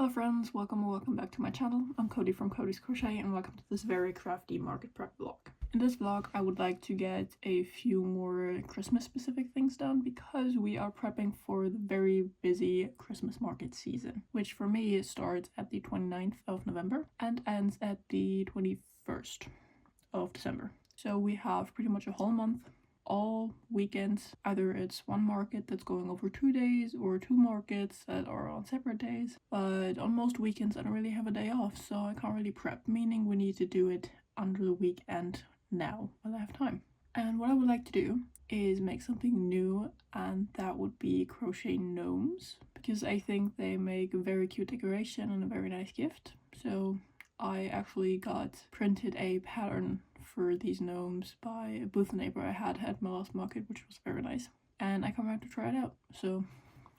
Hello friends, welcome back to my channel. I'm Cody from Cody's Crochet and welcome to this very crafty market prep vlog. In this vlog I would like to get a few more Christmas specific things done because we are prepping for the very busy Christmas market season, which for me starts at the 29th of November and ends at the 21st of December. So we have pretty much a whole month, all weekends. Either it's one market that's going over 2 days or two markets that are on separate days, but on most weekends I don't really have a day off, so I can't really prep, meaning we need to do it under the weekend now while I have time. And what I would like to do is make something new, and that would be crochet gnomes, because I think they make a very cute decoration and a very nice gift. So I actually got printed a pattern for these gnomes by a booth neighbor I had at my last market, which was very nice, and I come around to try it out. So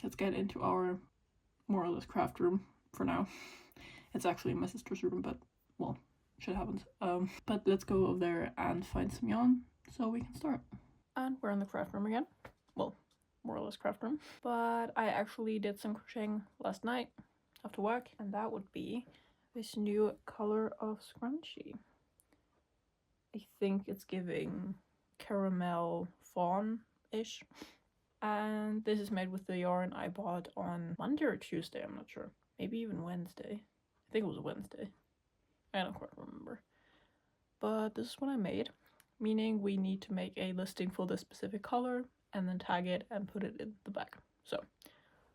let's get into our more or less craft room for now. It's actually my sister's room, but well, shit happens. But let's go over there and find some yarn so we can start. And we're in the craft room again. Well, more or less craft room. But I actually did some crocheting last night after work, and that would be this new color of Scrunchie. I think it's giving caramel fawn-ish. And this is made with the yarn I bought on Monday or Tuesday, I'm not sure. Maybe even Wednesday. I think it was Wednesday. I don't quite remember. But this is what I made, meaning we need to make a listing for this specific color and then tag it and put it in the bag. So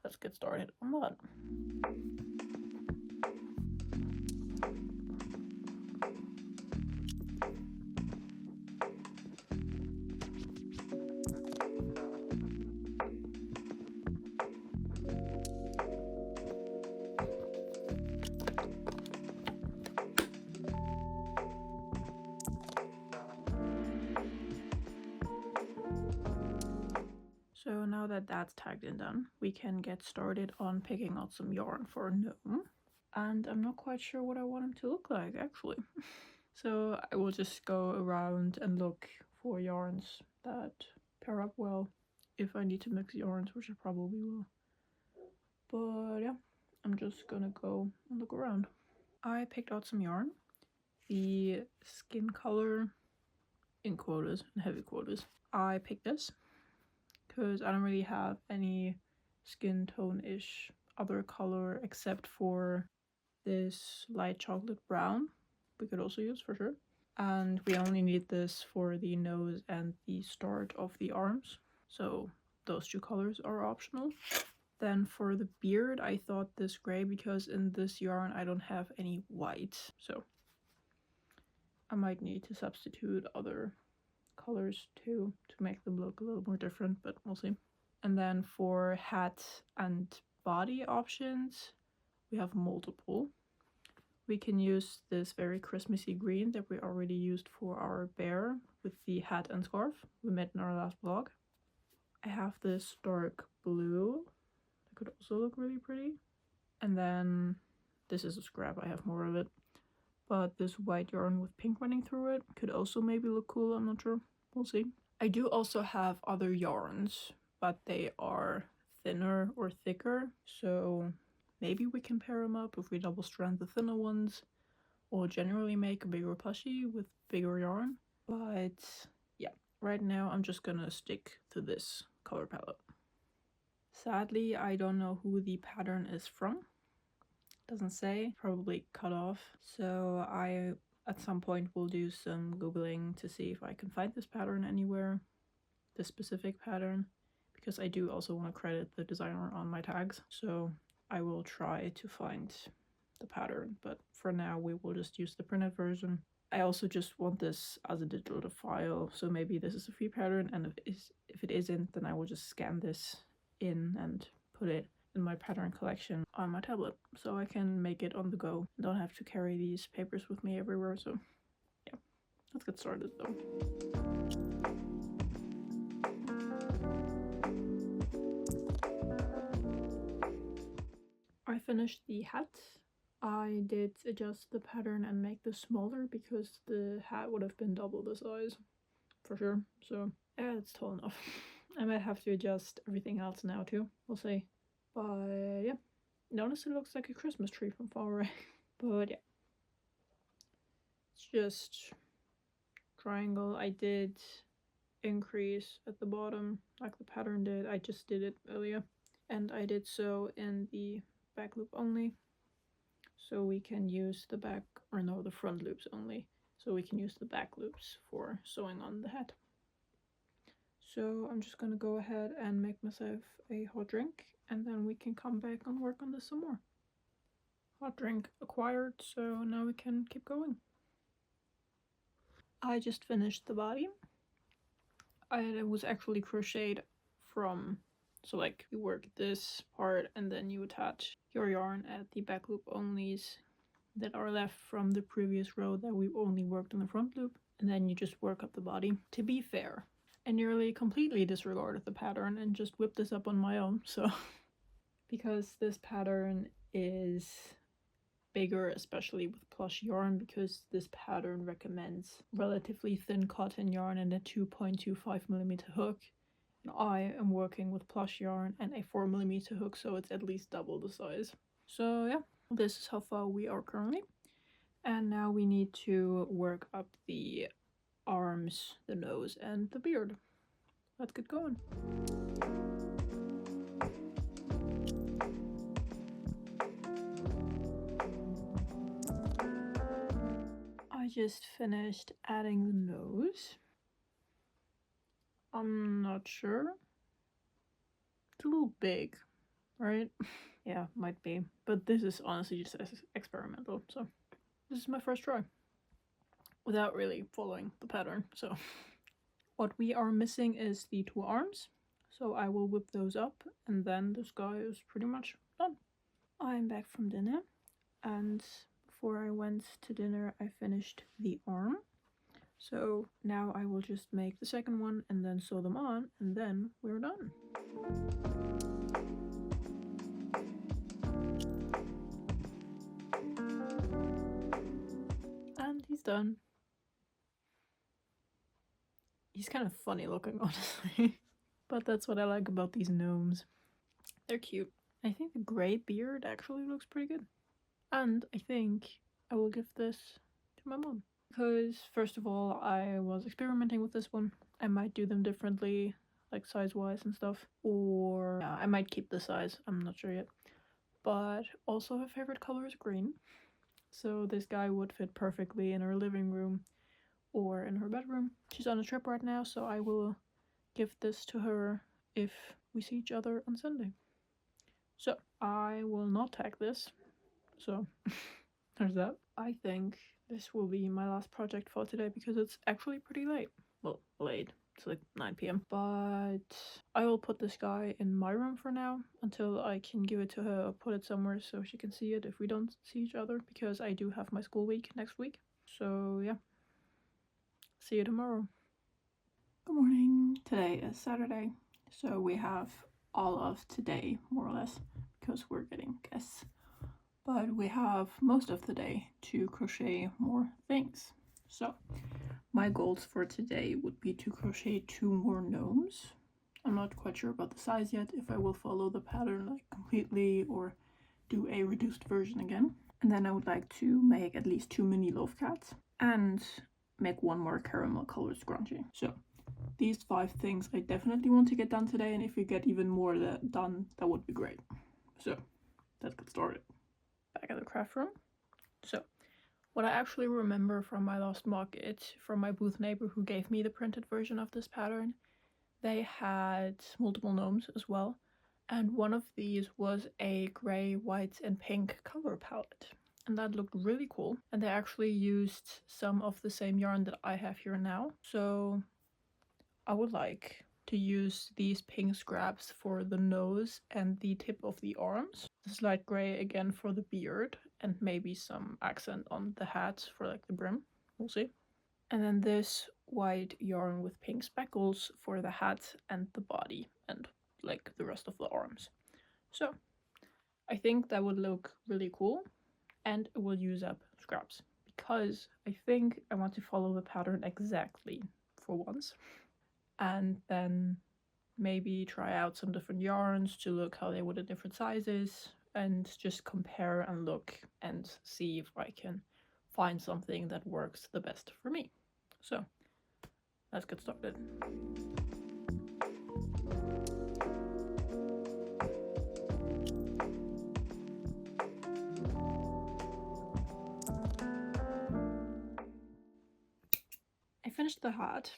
let's get started on that. So now that that's tagged and done, we can get started on picking out some yarn for a gnome. And I'm not quite sure what I want him to look like, actually. So I will just go around and look for yarns that pair up well. If I need to mix yarns, which I probably will. But yeah, I'm just gonna go and look around. I picked out some yarn. The skin color, in quotas and heavy quotas, I picked this because I don't really have any skin tone-ish other color except for this light chocolate brown we could also use for sure. And we only need this for the nose and the start of the arms, so those two colors are optional. Then for the beard I thought this gray because in this yarn I don't have any white, so I might need to substitute other colors too to make them look a little more different, but we'll see. And then for hat and body options we have multiple. We can use this very Christmassy green that we already used for our bear with the hat and scarf we made in our last vlog. I have this dark blue that could also look really pretty, and then this is a scrap, I have more of it, but this white yarn with pink running through it could also maybe look cool, I'm not sure, we'll see. I do also have other yarns, but they are thinner or thicker, so maybe we can pair them up if we double strand the thinner ones, or generally make a bigger plushie with bigger yarn. But yeah, right now I'm just gonna stick to this color palette. Sadly, I don't know who the pattern is from. Doesn't say, probably cut off. So I at some point will do some googling to see if I can find this pattern anywhere, this specific pattern, because I do also want to credit the designer on my tags. So I will try to find the pattern, but for now we will just use the printed version. I also just want this as a digital file, so maybe this is a free pattern, and if it isn't, then I will just scan this in and put it in my pattern collection on my tablet, so I can make it on the go. I don't have to carry these papers with me everywhere, so yeah. Let's get started though. I finished the hat. I did adjust the pattern and make this smaller because the hat would have been double the size for sure, so yeah, it's tall enough. I might have to adjust everything else now too, we'll see. But yeah, Notice it looks like a Christmas tree from far away. But yeah. It's just triangle. I did increase at the bottom like the pattern did. I just did it earlier. And I did so in the back loop only. So we can use the back, or no, the front loops only. So we can use the back loops for sewing on the head. So I'm just gonna go ahead and make myself a hot drink, and then we can come back and work on this some more. Hot drink acquired, so now we can keep going. I just finished the body. It was actually crocheted from, so like you work this part and then you attach your yarn at the back loop onlys that are left from the previous row that we've only worked on the front loop, and then you just work up the body. To be fair, I nearly completely disregarded the pattern and just whipped this up on my own, so because this pattern is bigger, especially with plush yarn, because this pattern recommends relatively thin cotton yarn and a 2.25mm hook, and I am working with plush yarn and a 4mm hook, so it's at least double the size. So yeah, this is how far we are currently, and now we need to work up the arms, the nose, and the beard. Let's get going. I just finished adding the nose. I'm not sure. It's a little big, right? Yeah, might be. But this is honestly just experimental, so this is my first try. Without really following the pattern, so. What we are missing is the two arms, so I will whip those up, and then this guy is pretty much done. I'm back from dinner, and before I went to dinner I finished the arm. So now I will just make the second one and then sew them on, and then we're done. And he's done. He's kind of funny looking, honestly. But that's what I like about these gnomes. They're cute. I think the gray beard actually looks pretty good. And I think I will give this to my mom. Because, first of all, I was experimenting with this one. I might do them differently, like size-wise and stuff. Or yeah, I might keep the size, I'm not sure yet. But also her favorite color is green. So this guy would fit perfectly in her living room or in her bedroom. She's on a trip right now, so I will give this to her if we see each other on Sunday. So I will not tag this, so there's that. I think this will be my last project for today because it's actually pretty late. Well, late. It's like 9 p.m. But I will put this guy in my room for now until I can give it to her or put it somewhere so she can see it if we don't see each other, because I do have my school week next week. So yeah. See you tomorrow. Good morning. Today is Saturday, so we have all of today, more or less, because we're getting guests. But we have most of the day to crochet more things. So my goals for today would be to crochet 2 more gnomes. I'm not quite sure about the size yet, if I will follow the pattern like completely or do a reduced version again. And then I would like to make at least 2 mini loaf cats and make 1 more caramel colored scrunchie. So these 5 things I definitely want to get done today, and if we get even more done, that would be great. So let's get started. Back at the craft room. So what I actually remember from my last market, from my booth neighbor who gave me the printed version of this pattern, they had multiple gnomes as well, and one of these was a gray, white, and pink color palette. And that looked really cool. And they actually used some of the same yarn that I have here now. So I would like to use these pink scraps for the nose and the tip of the arms. This light gray again for the beard, and maybe some accent on the hat for like the brim. We'll see. And then this white yarn with pink speckles for the hat and the body and like the rest of the arms. So I think that would look really cool, and it will use up scraps because I think I want to follow the pattern exactly for once, and then maybe try out some different yarns to look how they would in different sizes and just compare and look and see if I can find something that works the best for me. So let's get started. I finished the hat,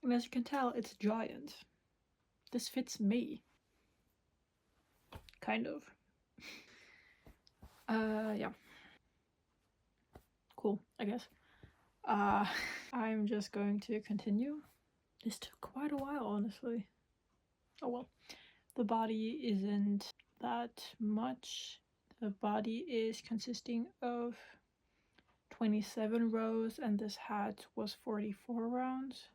and as you can tell, it's giant. This fits me. Kind of. Yeah. Cool, I guess. I'm just going to continue. This took quite a while, honestly. Oh well. The body isn't that much. The body is consisting of 27 rows, and this hat was 44 rounds.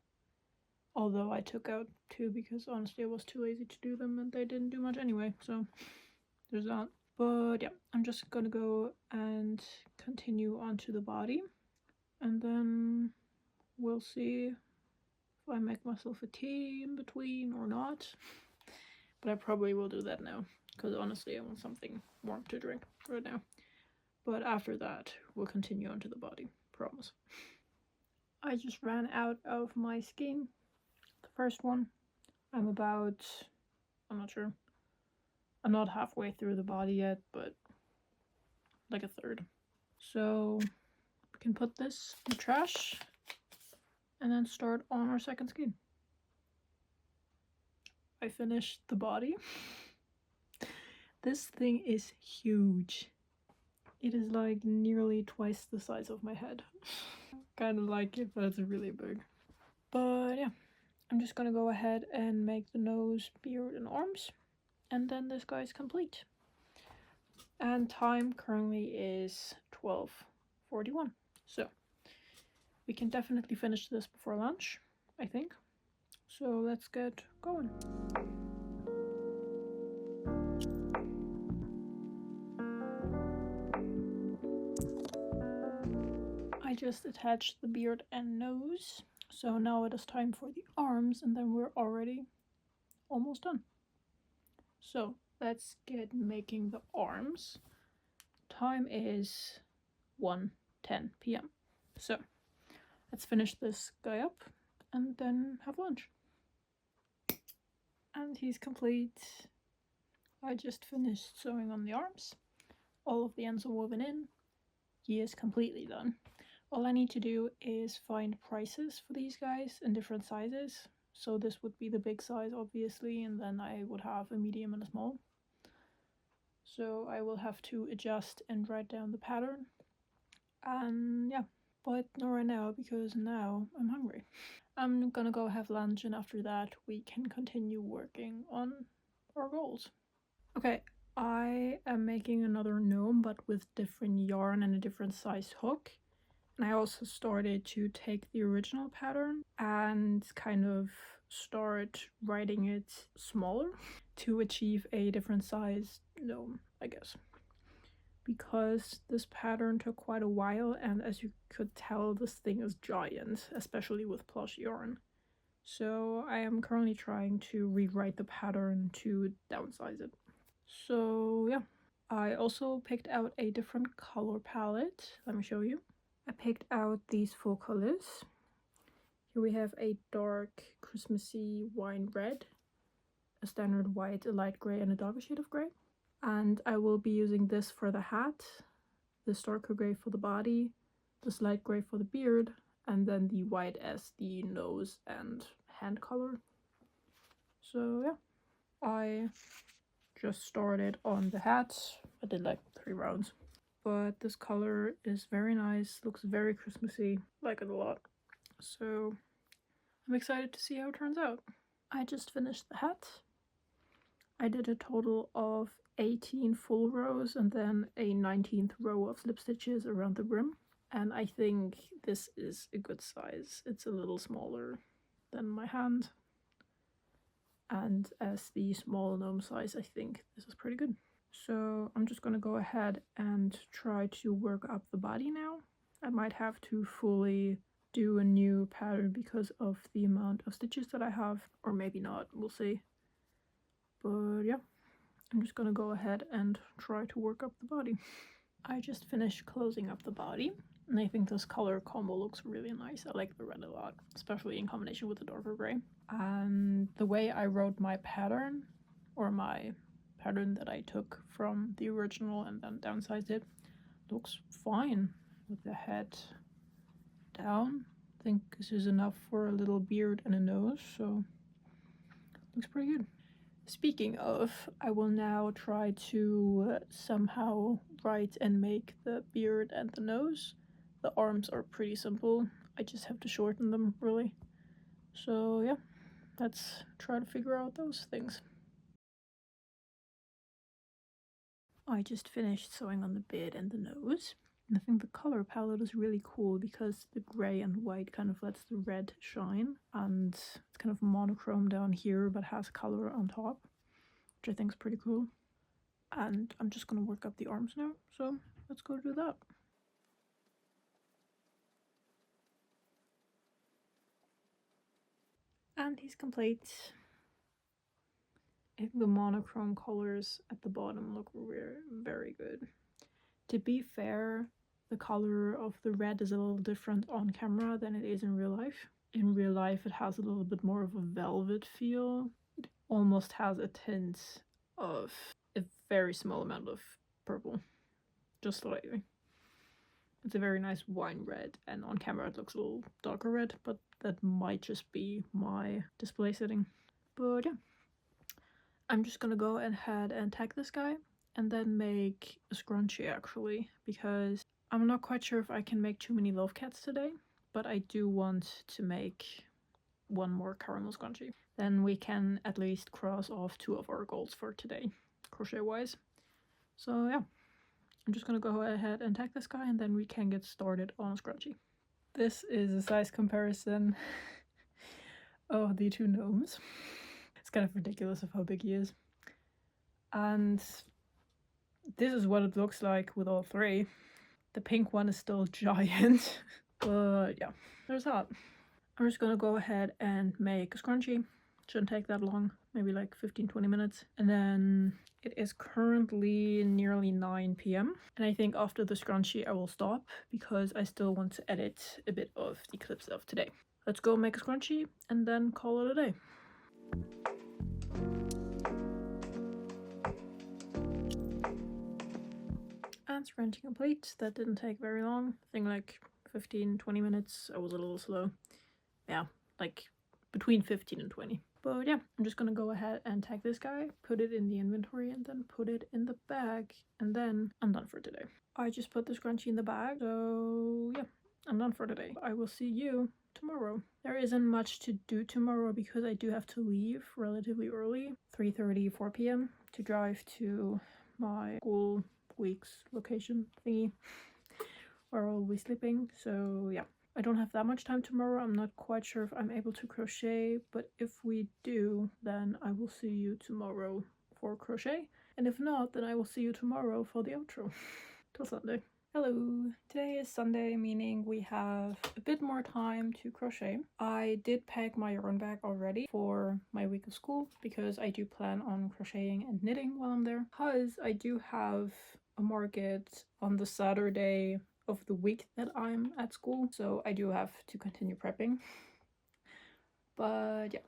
Although I took out 2 because honestly I was too lazy to do them and they didn't do much anyway, so there's that. But yeah, I'm just gonna go and continue onto the body, and then we'll see if I make myself a tea in between or not. But I probably will do that now, because honestly I want something warm to drink right now. But after that, we'll continue onto the body, promise. I just ran out of my skein. The first one, I'm not sure. I'm not halfway through the body yet, but like a third. So we can put this in the trash and then start on our second skein. I finished the body. This thing is huge. It is like nearly twice the size of my head. Kind of like it, but it's really big. But yeah, I'm just gonna go ahead and make the nose, beard, and arms, and then this guy is complete. And time currently is 12:41, so we can definitely finish this before lunch, I think. So let's get going. I just attached the beard and nose, so now it is time for the arms, and then we're already almost done. So let's get making the arms. Time is 1:10 p.m. So let's finish this guy up and then have lunch. And he's complete. I just finished sewing on the arms. All of the ends are woven in. He is completely done. All I need to do is find prices for these guys in different sizes. So this would be the big size, obviously, and then I would have a medium and a small. So I will have to adjust and write down the pattern. And yeah, but not right now, because now I'm hungry. I'm gonna go have lunch, and after that we can continue working on our goals. Okay, I am making another gnome, but with different yarn and a different size hook. And I also started to take the original pattern and kind of start writing it smaller to achieve a different size gnome, I guess. Because this pattern took quite a while, and as you could tell, this thing is giant, especially with plush yarn. So I am currently trying to rewrite the pattern to downsize it. So yeah, I also picked out a different color palette. Let me show you. I picked out these 4 colors. Here we have a dark Christmassy wine red, a standard white, a light gray, and a darker shade of gray. And I will be using this for the hat, this darker gray for the body, this light gray for the beard, and then the white as the nose and hand color. So yeah, I just started on the hat. I did like 3 rounds. But this color is very nice, looks very Christmassy, like it a lot. So I'm excited to see how it turns out. I just finished the hat. I did a total of 18 full rows and then a 19th row of slip stitches around the brim. And I think this is a good size. It's a little smaller than my hand. And as the small gnome size, I think this is pretty good. So I'm just gonna go ahead and try to work up the body now. I might have to fully do a new pattern because of the amount of stitches that I have, or maybe not, we'll see. But yeah, I'm just gonna go ahead and try to work up the body. I just finished closing up the body, and I think this color combo looks really nice. I like the red a lot, especially in combination with the darker gray. And the way I wrote my pattern, or my pattern that I took from the original and then downsized it, looks fine with the head down. I think this is enough for a little beard and a nose, so looks pretty good. Speaking of, I will now try to somehow write and make the beard and the nose. The arms are pretty simple. I just have to shorten them, really. So yeah, let's try to figure out those things. I just finished sewing on the beard and the nose. And I think the color palette is really cool because the gray and white kind of lets the red shine, and it's kind of monochrome down here but has color on top, which I think is pretty cool. And I'm just gonna work up the arms now, so let's go do that. And he's complete. I think the monochrome colors at the bottom look very good. To be fair, the color of the red is a little different on camera than it is in real life. In real life, it has a little bit more of a velvet feel. It almost has a tint of a very small amount of purple, just slightly. It's a very nice wine red, and on camera it looks a little darker red, but that might just be my display setting. But yeah, I'm just gonna go ahead and tag this guy and then make a scrunchie actually, because I'm not quite sure if I can make too many love cats today, but I do want to make one more caramel scrunchie. Then we can at least cross off 2 of our goals for today, crochet wise. So yeah, I'm just gonna go ahead and tag this guy and then we can get started on a scrunchie. This is a size comparison of the 2 gnomes. It's kind of ridiculous of how big he is. And this is what it looks like with all 3. The pink one is still giant, but yeah, there's that. I'm just gonna go ahead and make a scrunchie. Shouldn't take that long, maybe like 15-20 minutes. And then it is currently nearly 9 p.m. And I think after the scrunchie I will stop because I still want to edit a bit of the clips of today. Let's go make a scrunchie and then call it a day. And scrunchie complete. That didn't take very long. I think like 15-20 minutes. I was a little slow. Yeah, like between 15 and 20. But yeah, I'm just gonna go ahead and tag this guy, put it in the inventory, and then put it in the bag, and then I'm done for today. I just put the scrunchie in the bag, so yeah, I'm done for today. I will see you tomorrow. There isn't much to do tomorrow because I do have to leave relatively early, 3:30, 4 p.m. to drive to my school week's location thingy where I'll be sleeping. So yeah, I don't have that much time tomorrow. I'm not quite sure if I'm able to crochet, but if we do, then I will see you tomorrow for crochet. And if not, then I will see you tomorrow for the outro. Till Sunday. Hello! Today is Sunday, meaning we have a bit more time to crochet. I did pack my yarn bag already for my week of school because I do plan on crocheting and knitting while I'm there. Because I do have a market on the Saturday of the week that I'm at school, so I do have to continue prepping. But yeah.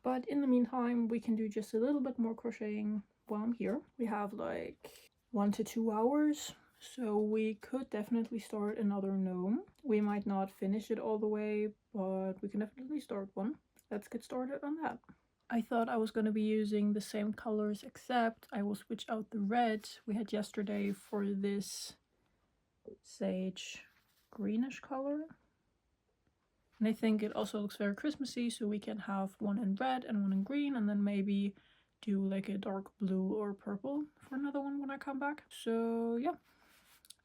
But in the meantime, we can do just a little bit more crocheting while I'm here. We have like 1 to 2 hours. So we could definitely start another gnome. We might not finish it all the way, but we can definitely start one. Let's get started on that. I thought I was going to be using the same colors, except I will switch out the red we had yesterday for this sage greenish color. And I think it also looks very Christmassy, so we can have one in red and one in green, and then maybe do like a dark blue or purple for another one when I come back. So yeah.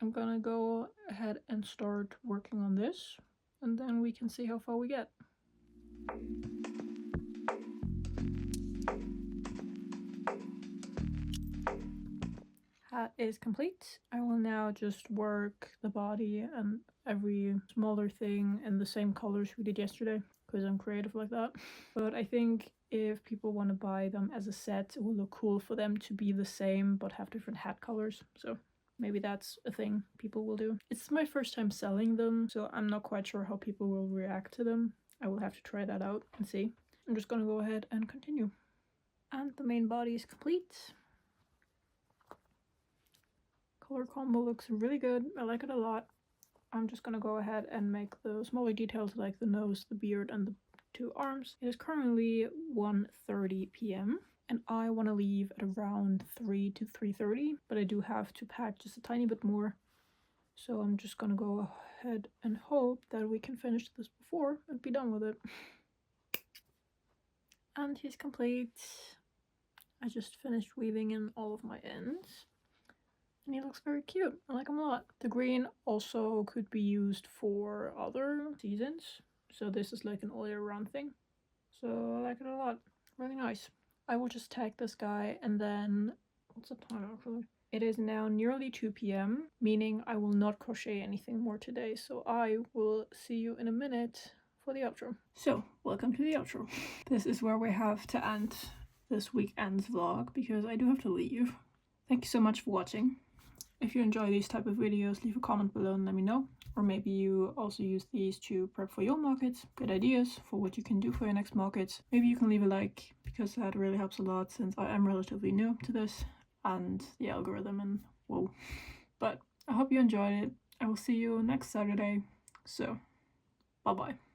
I'm gonna go ahead and start working on this, and then we can see how far we get. Hat is complete. I will now just work the body and every smaller thing in the same colors we did yesterday. because I'm creative like that. But I think if people want to buy them as a set, it will look cool for them to be the same but have different hat colors. So maybe that's a thing people will do. It's my first time selling them, so I'm not quite sure how people will react to them. I will have to try that out and see. I'm just gonna go ahead and continue. And the main body is complete. Color combo looks really good. I like it a lot. I'm just gonna go ahead and make the smaller details like the nose, the beard, and the 2 arms. It is currently 1:30 p.m. and I want to leave at around 3 to 3:30, but I do have to pack just a tiny bit more. So I'm just gonna go ahead and hope that we can finish this before and be done with it. And he's complete. I just finished weaving in all of my ends. And he looks very cute. I like him a lot. The green also could be used for other seasons. So this is like an all year round thing. So I like it a lot. Really nice. I will just tag this guy and then, what's the time actually? It is now nearly 2 p.m, meaning I will not crochet anything more today. So I will see you in a minute for the outro. So, welcome to the outro. This is where we have to end this weekend's vlog because I do have to leave. Thank you so much for watching. If you enjoy these type of videos, leave a comment below and let me know. Or maybe you also use these to prep for your markets. Good ideas for what you can do for your next markets. Maybe you can leave a like because that really helps a lot since I am relatively new to this and the algorithm and whoa. But I hope you enjoyed it. I will see you next Saturday. So, bye bye.